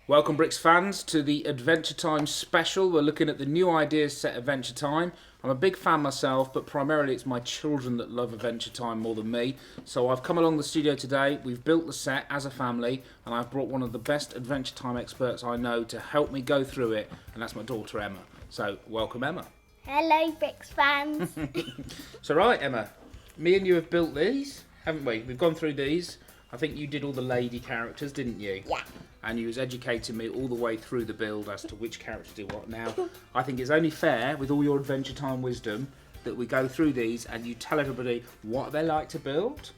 Welcome, Bricks fans, to the Adventure Time special. We're looking at the new ideas set Adventure Time. I'm a big fan myself, but primarily it's my children that love Adventure Time more than me. So I've come along the studio today, we've built the set as a family, and I've brought one of the best Adventure Time experts I know to help me go through it, and that's my daughter Emma. So, welcome Emma. Hello, Bricks fans. So right, Emma, me and you have built these, haven't we? We've gone through these. I think you did all the lady characters, didn't you? Yeah. And you was educating me all the way through the build as to which character do what. Now, I think it's only fair, with all your Adventure Time wisdom, that we go through these and you tell everybody what they like to build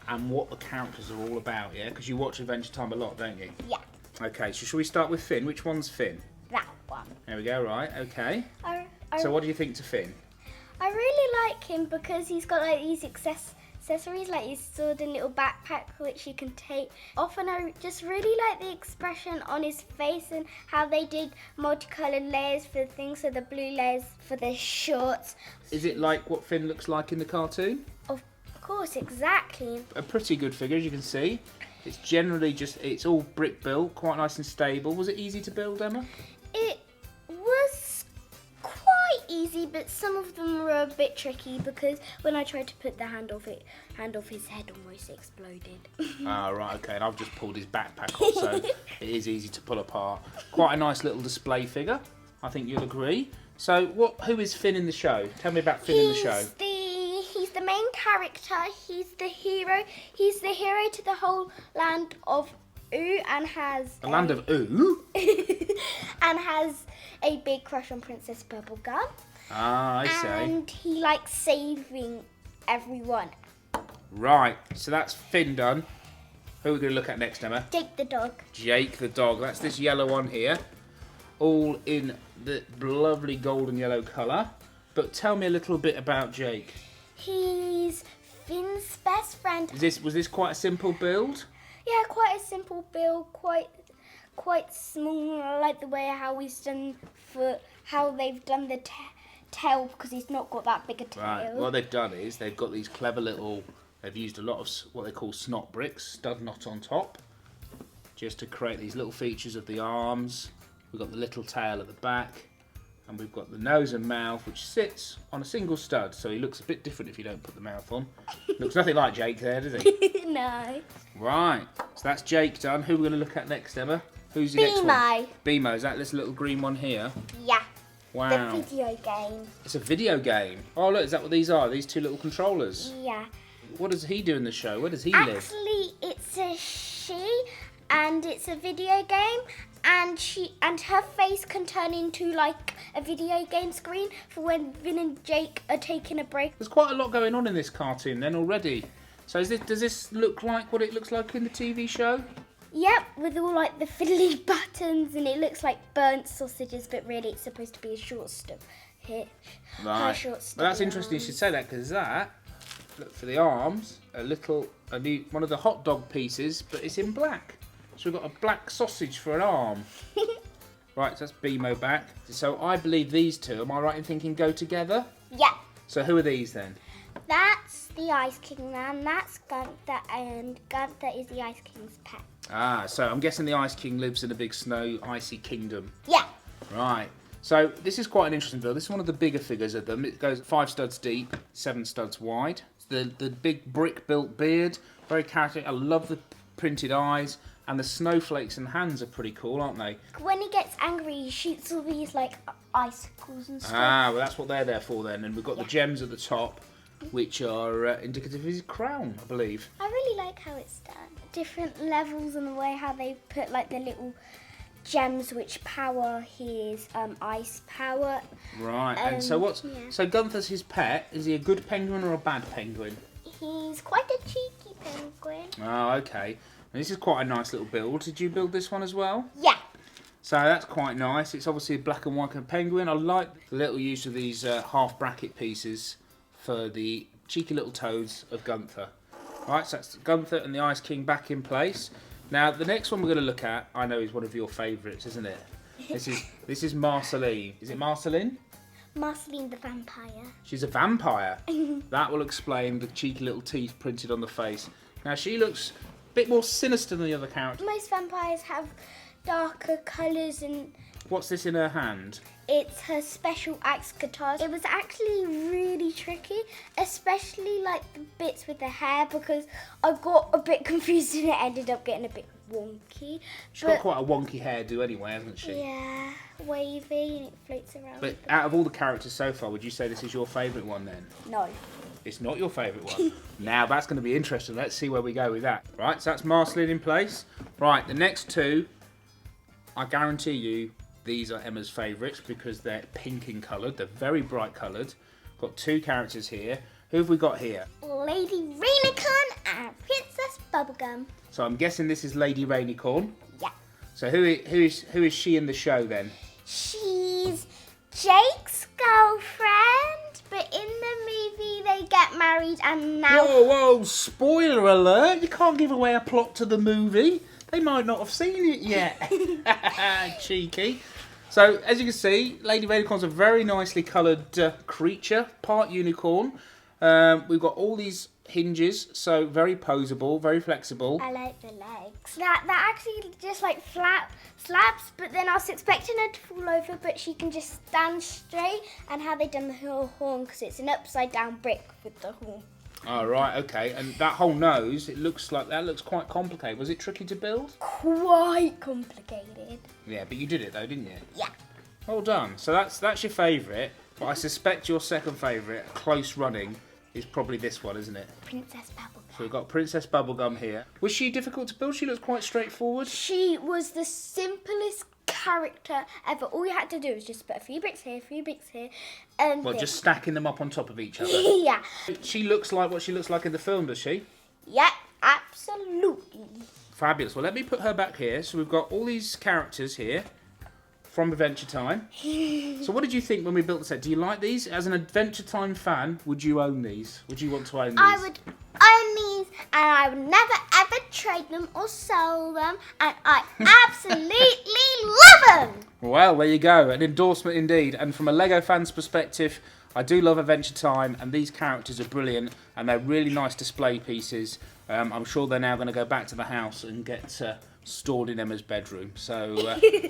and what the characters are all about, yeah? Because you watch Adventure Time a lot, don't you? Yeah. Okay, so shall we start with Finn? Which one's Finn? That one. There we go, right, okay. I So what do you think to Finn? I really like him because he's got like these accessories, like his sword and little backpack which he can take off, and I just really like the expression on his face and how they did multicolored layers for the things, so the blue layers for the shorts. Is it like what Finn looks like in the cartoon? Of course, exactly. A pretty good figure, as you can see. It's generally just, it's all brick built, quite nice and stable. Was it easy to build, Emma? It was quite easy, but some of them were a bit tricky because when I tried to put the hand off his head almost exploded. Ah, right, okay, and I've just pulled his backpack off, so it is easy to pull apart. Quite a nice little display figure, I think you'll agree. So, who is Finn in the show? Tell me about Finn in the show. He's the main character. He's the hero. He's the hero to the whole land of Ooh, and has The land of Ooh? and has a big crush on Princess Bubblegum. Ah, I see. And he likes saving everyone. Right, so that's Finn done. Who are we going to look at next, Emma? Jake the dog. Jake the dog. That's this yellow one here. All in the lovely golden yellow colour. But tell me a little bit about Jake. He's Finn's best friend. Was this quite a simple build? Yeah, quite a simple build, quite small. I like the way how they've done the tail, because he's not got that big a tail. Right. What they've done is they've got these clever little. They've used a lot of what they call snot bricks, stud knot on top, just to create these little features of the arms. We've got the little tail at the back, and we've got the nose and mouth, which sits on a single stud. So he looks a bit different if you don't put the mouth on. Looks nothing like Jake there, does he? No. Right. So that's Jake done. Who are we going to look at next, Emma? Who's the next one? Beemo. Beemo. Is that this little green one here? Yeah. Wow. The video game. It's a video game. Oh, look, is that what these are? These two little controllers. Yeah. What does he do in the show? Where does he live? Actually, it's a she, and it's a video game, and her face can turn into like a video game screen for when Vin and Jake are taking a break. There's quite a lot going on in this cartoon then already. So does this look like what it looks like in the TV show? Yep, with all like the fiddly buttons, and it looks like burnt sausages, but really it's supposed to be a short stub hit. Right. Well, that's interesting you should say that, because look, for the arms, one of the hot dog pieces, but it's in black. So we've got a black sausage for an arm. Right, so that's Beemo back. So I believe these two, am I right in thinking, go together? Yeah. So who are these then? That's the Ice King man, that's Gunther, and Gunther is the Ice King's pet. Ah, so I'm guessing the Ice King lives in a big snow icy kingdom. Yeah. Right. So this is quite an interesting build. This is one of the bigger figures of them. It goes 5 studs deep, 7 studs wide. The big brick built beard, very characteristic. I love the printed eyes, and the snowflakes and hands are pretty cool, aren't they? When he gets angry, he shoots all these like icicles and stuff. Ah, well that's what they're there for then. And we've got the gems at the top, which are indicative of his crown, I believe. I really like how it's done. Different levels and the way how they put like the little gems which power his ice power. Right, and so so Gunther's his pet. Is he a good penguin or a bad penguin? He's quite a cheeky penguin. Oh, okay. And this is quite a nice little build. Did you build this one as well? Yeah. So that's quite nice. It's obviously a black and white penguin. I like the little use of these half bracket pieces for the cheeky little toes of Gunther. Right, so that's Gunther and the Ice King back in place. Now, the next one we're going to look at, I know, is one of your favourites, isn't it? This is Marceline. Is it Marceline? Marceline the vampire. She's a vampire. That will explain the cheeky little teeth printed on the face. Now, she looks a bit more sinister than the other characters. Most vampires have darker colours, and What's this in her hand? it's her special axe guitars. It was actually really tricky, especially like the bits with the hair, because I got a bit confused and it ended up getting a bit wonky. She's got quite a wonky hairdo anyway, hasn't she? Yeah, wavy, and it floats around. But out of all the characters so far, would you say this is your favourite one then? No. It's not your favourite one. Now that's going to be interesting. Let's see where we go with that. Right, so that's Marceline in place. Right, the next two, I guarantee you, these are Emma's favourites because they're pink in coloured. They're very bright coloured. Got two characters here. Who have we got here? Lady Rainicorn and Princess Bubblegum. So I'm guessing this is Lady Rainicorn. Yeah. So who is she in the show then? She's Jake's girlfriend, but in the movie they get married and now... Whoa, spoiler alert. You can't give away a plot to the movie. They might not have seen it yet. Cheeky. So, as you can see, Lady Rainicorn's a very nicely coloured creature, part unicorn. We've got all these hinges, so very poseable, very flexible. I like the legs. They're actually just like flat slabs, but then I was expecting her to fall over, but she can just stand straight, and how they done the whole horn, because it's an upside down brick with the horn. Oh, right, okay. And that whole nose, it looks quite complicated. Was it tricky to build? Quite complicated. Yeah, but you did it though, didn't you? Yeah. Well done. So that's your favourite, but I suspect your second favourite, close running, is probably this one, isn't it? Princess Bubblegum. So we've got Princess Bubblegum here. Was she difficult to build? She looks quite straightforward. She was the simplest character ever. All you had to do was just put a few bricks here, and Well, just stacking them up on top of each other. yeah. She looks like what she looks like in the film, does she? Yeah, absolutely. Fabulous. Well, let me put her back here. So we've got all these characters here from Adventure Time. So what did you think when we built the set? Do you like these? As an Adventure Time fan, would you own these? Would you want to own these? I would own these, and I would never ever trade them or sell them, and I absolutely love them. Well, there you go. An endorsement indeed. And from a Lego fan's perspective, I do love Adventure Time, and these characters are brilliant, and they're really nice display pieces. I'm sure they're now going to go back to the house and get stored in Emma's bedroom. So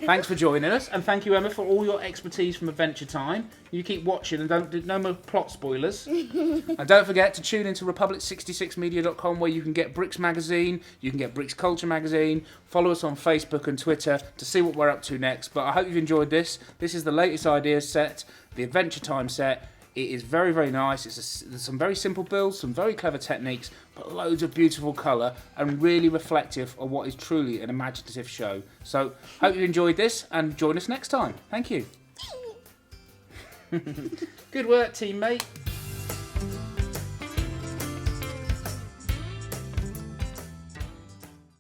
thanks for joining us, and thank you, Emma, for all your expertise from Adventure Time. You keep watching and don't do no more plot spoilers. And don't forget to tune into republic66media.com, where you can get Bricks Magazine, you can get Bricks Culture Magazine. Follow us on Facebook and Twitter to see what we're up to next. But I hope you've enjoyed this. This is the latest ideas set, the Adventure Time set. It is very, very nice. There's some very simple builds, some very clever techniques, but loads of beautiful colour and really reflective of what is truly an imaginative show. So, hope you enjoyed this and join us next time. Thank you. Good work, teammate.